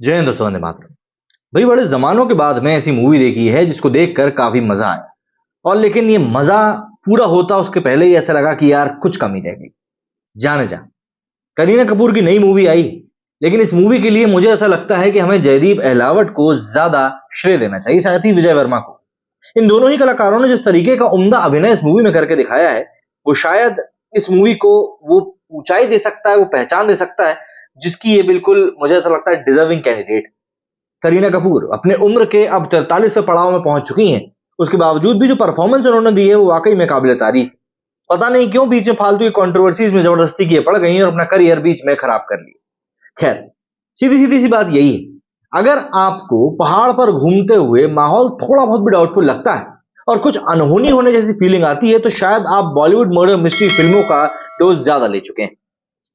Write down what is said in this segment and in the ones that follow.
जय हिंद दोस्तों, वंदे मातरम। भाई बड़े जमानों के बाद में ऐसी मूवी देखी है जिसको देखकर काफी मजा आया। और लेकिन ये मजा पूरा होता उसके पहले ही ऐसा लगा कि यार कुछ कमी रह गई। जाने जा, करीना कपूर की नई मूवी आई, लेकिन इस मूवी के लिए मुझे ऐसा लगता है कि हमें जयदीप अहलावत को ज्यादा श्रेय देना चाहिए, साथ ही विजय वर्मा को। इन दोनों ही कलाकारों ने जिस तरीके का उम्दा अभिनय इस मूवी में करके दिखाया है, वो शायद इस मूवी को वो ऊंचाई दे सकता है, वो पहचान दे सकता है जिसकी ये बिल्कुल मुझे ऐसा लगता है डिजर्विंग कैंडिडेट। करीना कपूर अपने उम्र के अब 43वें पड़ाव में पहुंच चुकी हैं। उसके बावजूद भी जो परफॉर्मेंस उन्होंने दी है वो वाकई में काबिल तारीफ। पता नहीं क्यों बीच में फालतू की कंट्रोवर्सीज में जबरदस्ती किए पड़ गई और अपना करियर बीच में खराब कर लिया। खैर, सीधी सीधी सी बात यही है, अगर आपको पहाड़ पर घूमते हुए माहौल थोड़ा बहुत भी डाउटफुल लगता है और कुछ अनहोनी होने जैसी फीलिंग आती है, तो शायद आप बॉलीवुड मर्डर मिस्ट्री फिल्मों का डोज ज्यादा ले चुके हैं।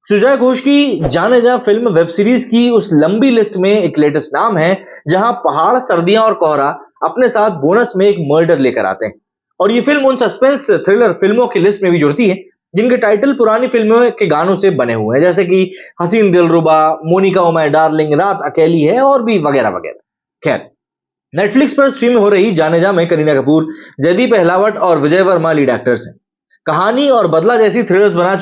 सुजय घोष की जाने जा फिल्म वेब सीरीज की उस लंबी लिस्ट में एक लेटेस्ट नाम है, जहां पहाड़, सर्दियां और कोहरा अपने साथ बोनस में एक मर्डर लेकर आते हैं। और ये फिल्म उन सस्पेंस थ्रिलर फिल्मों की लिस्ट में भी जुड़ती है जिनके टाइटल पुरानी फिल्मों के गानों से बने हुए हैं, जैसे कि हसीन दिलरुबा, मोनिका ओ माय डार्लिंग, रात अकेली है और भी वगैरह वगैरह। खैर, नेटफ्लिक्स पर स्ट्रीम हो रही जाने जा में करीना कपूर, जयदीप अहलावत और विजय वर्मा लीड एक्टर्स हैं। कहानी और बदला जैसी थ्रिलर्स बना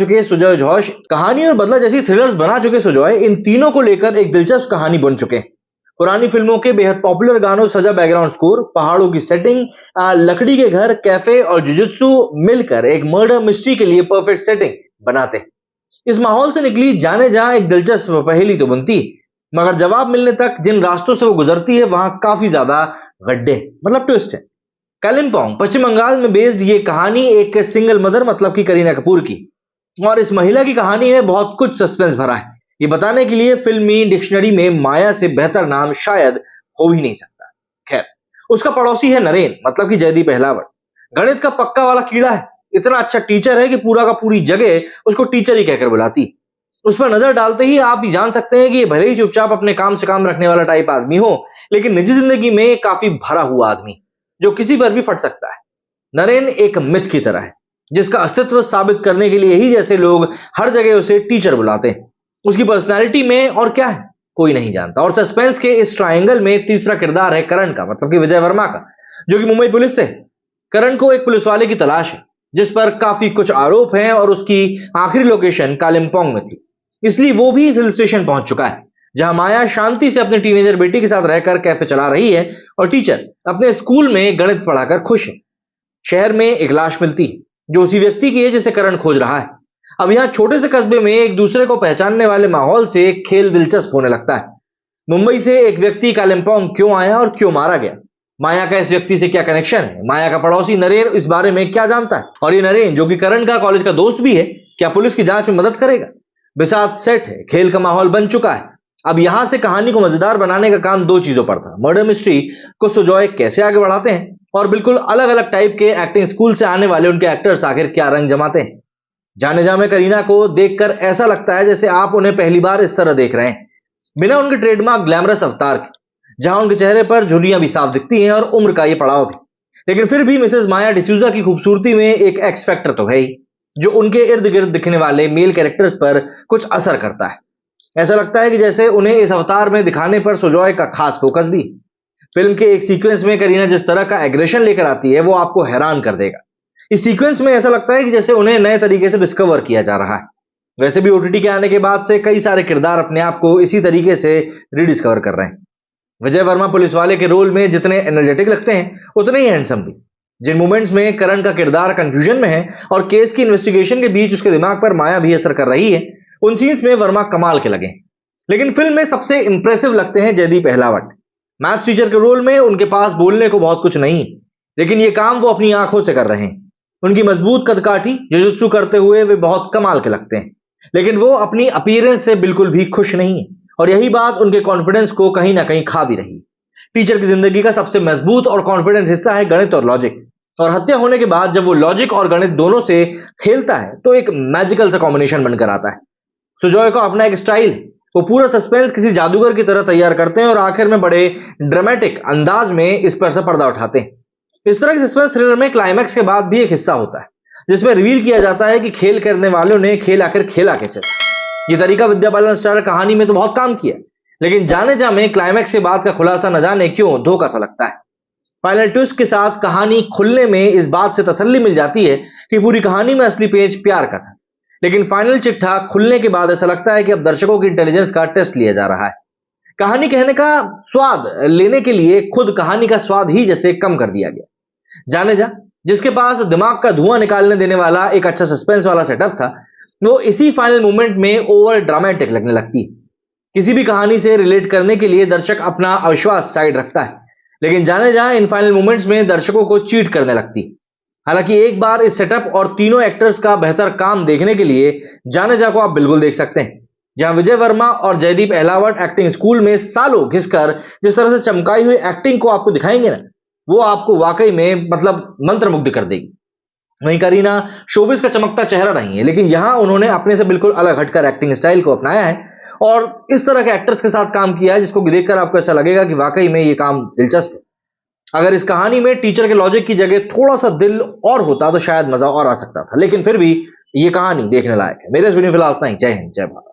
चुके सुजॉय इन तीनों को लेकर एक दिलचस्प कहानी बुन चुके हैं। पुरानी फिल्मों के बेहद पॉपुलर गानों, सजा बैकग्राउंड स्कोर, पहाड़ों की सेटिंग, लकड़ी के घर, कैफे और जुजुत्सु मिलकर एक मर्डर मिस्ट्री के लिए परफेक्ट सेटिंग बनाते हैं। इस माहौल से निकली जाने जा एक दिलचस्प पहेली तो बनती है, मगर जवाब मिलने तक जिन रास्तों से वो गुजरती है वहां काफी ज्यादा गड्ढे, मतलब ट्विस्ट है। कालिम्पोंग, पश्चिम बंगाल में बेस्ड ये कहानी एक सिंगल मदर, मतलब की करीना कपूर की, और इस महिला की कहानी में बहुत कुछ सस्पेंस भरा है। ये बताने के लिए फिल्मी डिक्शनरी में माया से बेहतर नाम शायद हो ही नहीं सकता। खैर, उसका पड़ोसी है नरेन, मतलब कि जयदीप अहलावत। गणित का पक्का वाला कीड़ा है, इतना अच्छा टीचर है कि पूरा का पूरी जगह उसको टीचर ही कहकर बुलाती। उस पर नजर डालते ही आप ही जान सकते हैं कि ये भले ही चुपचाप अपने काम से काम रखने वाला टाइप आदमी हो, लेकिन निजी जिंदगी में काफी भरा हुआ आदमी जो किसी पर भी फट सकता है। नरेन एक मिथ की तरह है जिसका अस्तित्व साबित करने के लिए ही जैसे लोग हर जगह उसे टीचर बुलाते हैं। उसकी पर्सनालिटी में और क्या है कोई नहीं जानता। और सस्पेंस के इस ट्रायंगल में तीसरा किरदार है करण का, मतलब कि विजय वर्मा का, जो कि मुंबई पुलिस से है। करण को एक पुलिस वाले की तलाश है जिस पर काफी कुछ आरोप हैं और उसकी आखिरी लोकेशन कालिम्पोंग में थी, इसलिए वो भी इस हिल स्टेशन पहुंच चुका है जहां माया शांति से अपने टीनेजर बेटी के साथ रहकर कैफे चला रही है और टीचर अपने स्कूल में गणित पढ़ाकर खुश है। शहर में एक लाश मिलती है जो उसी व्यक्ति की है जिसे करण खोज रहा है। अब यहाँ छोटे से कस्बे में एक दूसरे को पहचानने वाले माहौल से खेल दिलचस्प होने लगता है। मुंबई से एक व्यक्ति कालिम्पोंग क्यों आया और क्यों मारा गया, माया का इस व्यक्ति से क्या कनेक्शन है, माया का पड़ोसी नरेन इस बारे में क्या जानता है, और ये नरेन जो कि करण का कॉलेज का दोस्त भी है, क्या पुलिस की जांच में मदद करेगा। बिसात सेट है, खेल का माहौल बन चुका है। अब यहां से कहानी को मजेदार बनाने का काम दो चीजों पर था, मर्डर मिस्ट्री को सुजॉय कैसे आगे बढ़ाते हैं और बिल्कुल अलग अलग टाइप के एक्टिंग स्कूल से आने वाले उनके एक्टर्स आखिर क्या रंग जमाते हैं। जाने जा में करीना को देखकर ऐसा लगता है जैसे आप उन्हें पहली बार इस तरह देख रहे हैं, बिना उनके ट्रेडमार्क ग्लैमरस अवतार के, जहां उनके चेहरे पर झुर्रियां भी साफ दिखती हैं और उम्र का ये पड़ाव भी। लेकिन फिर भी मिसेस माया डिसूजा की खूबसूरती में एक एक्स फैक्टर तो है ही, जो उनके इर्द गिर्द दिखने वाले मेल कैरेक्टर्स पर कुछ असर करता है। ऐसा लगता है कि जैसे उन्हें इस अवतार में दिखाने पर सुजॉय का खास फोकस भी। फिल्म के एक सीक्वेंस में करीना जिस तरह का एग्रेशन लेकर आती है वो आपको हैरान कर देगा। इस सीक्वेंस में ऐसा लगता है कि जैसे उन्हें नए तरीके से डिस्कवर किया जा रहा है। वैसे भी ओटीटी के आने के बाद से कई सारे किरदार अपने आप को इसी तरीके से रिडिस्कवर कर रहे हैं। विजय वर्मा पुलिस वाले के रोल में जितने एनर्जेटिक लगते हैं उतने ही हैंडसम भी। जिन मोमेंट्स में करण का किरदार कंफ्यूजन में है और केस की इन्वेस्टिगेशन के बीच उसके दिमाग पर माया भी असर कर रही है, उन सीन्स में वर्मा कमाल के लगे। लेकिन फिल्म में सबसे इंप्रेसिव लगते हैं जयदीप अहलावत। मैथ्स टीचर के रोल में उनके पास बोलने को बहुत कुछ नहीं, लेकिन ये काम वो अपनी आंखों से कर रहे हैं। उनकी मजबूत कदकाठी जुजुत्सु करते हुए वे बहुत कमाल के लगते हैं, लेकिन वो अपनी अपीयरेंस से बिल्कुल भी खुश नहीं है और यही बात उनके कॉन्फिडेंस को कहीं ना कहीं खा भी रही। टीचर की जिंदगी का सबसे मजबूत और कॉन्फिडेंट हिस्सा है गणित और लॉजिक, और हत्या होने के बाद जब वो लॉजिक और गणित दोनों से खेलता है तो एक मैजिकल सा कॉम्बिनेशन बनकर आता है। सुजॉय को अपना एक स्टाइल, वो पूरा सस्पेंस किसी जादूगर की तरह तैयार करते हैं और आखिर में बड़े ड्रामेटिक अंदाज में इस पर से पर्दा उठाते हैं। इस तरह के सस्पेंस थ्रिलर में क्लाइमैक्स के बाद भी एक हिस्सा होता है जिसमें रिवील किया जाता है कि खेल करने वालों ने खेल आखिर खेला कैसे था। ये तरीका विद्या बालन स्टार कहानी में तो बहुत काम किया, लेकिन जाने जा में क्लाइमैक्स के बाद का खुलासा न जाने क्यों धोखा सा लगता है। फाइनल ट्विस्ट के साथ कहानी खुलने में इस बात से तसल्ली मिल जाती है कि पूरी कहानी में असली पेज प्यार का था, लेकिन फाइनल चिट्ठा खुलने के बाद ऐसा लगता है कि अब दर्शकों की इंटेलिजेंस का टेस्ट लिया जा रहा है। कहानी कहने का स्वाद लेने के लिए खुद कहानी का स्वाद ही जैसे कम कर दिया गया। जाने जा, जिसके पास दिमाग का धुआं निकालने देने वाला एक अच्छा सस्पेंस वाला सेटअप था, वो इसी फाइनल मोमेंट में ओवर ड्रामेटिक लगने लगती है। किसी भी कहानी से रिलेट करने के लिए दर्शक अपना अविश्वास साइड रखता है, लेकिन जाने जा इन फाइनल मोमेंट्स में दर्शकों को चीट करने लगती है। हालांकि एक बार इस सेटअप और तीनों एक्टर्स का बेहतर काम देखने के लिए जाने जा को आप बिल्कुल देख सकते हैं, जहां विजय वर्मा और जयदीप अहलावत एक्टिंग स्कूल में सालों घिसकर जिस तरह से चमकाई हुई एक्टिंग को आपको दिखाएंगे ना, वो आपको वाकई में मंत्रमुग्ध कर देगी। वहीं करीना शोबिस का चमकता चेहरा नहीं है, लेकिन यहां उन्होंने अपने से बिल्कुल अलग हटकर एक्टिंग स्टाइल को अपनाया है और इस तरह के एक्टर्स के साथ काम किया है जिसको देखकर आपको ऐसा लगेगा कि वाकई में ये काम दिलचस्प है। अगर इस कहानी में टीचर के लॉजिक की जगह थोड़ा सा दिल और होता तो शायद मजा और आ सकता था, लेकिन फिर भी ये कहानी देखने लायक है। मेरे इस वीडियो फिलहाल इतना ही। जय हिंद, जय भारत।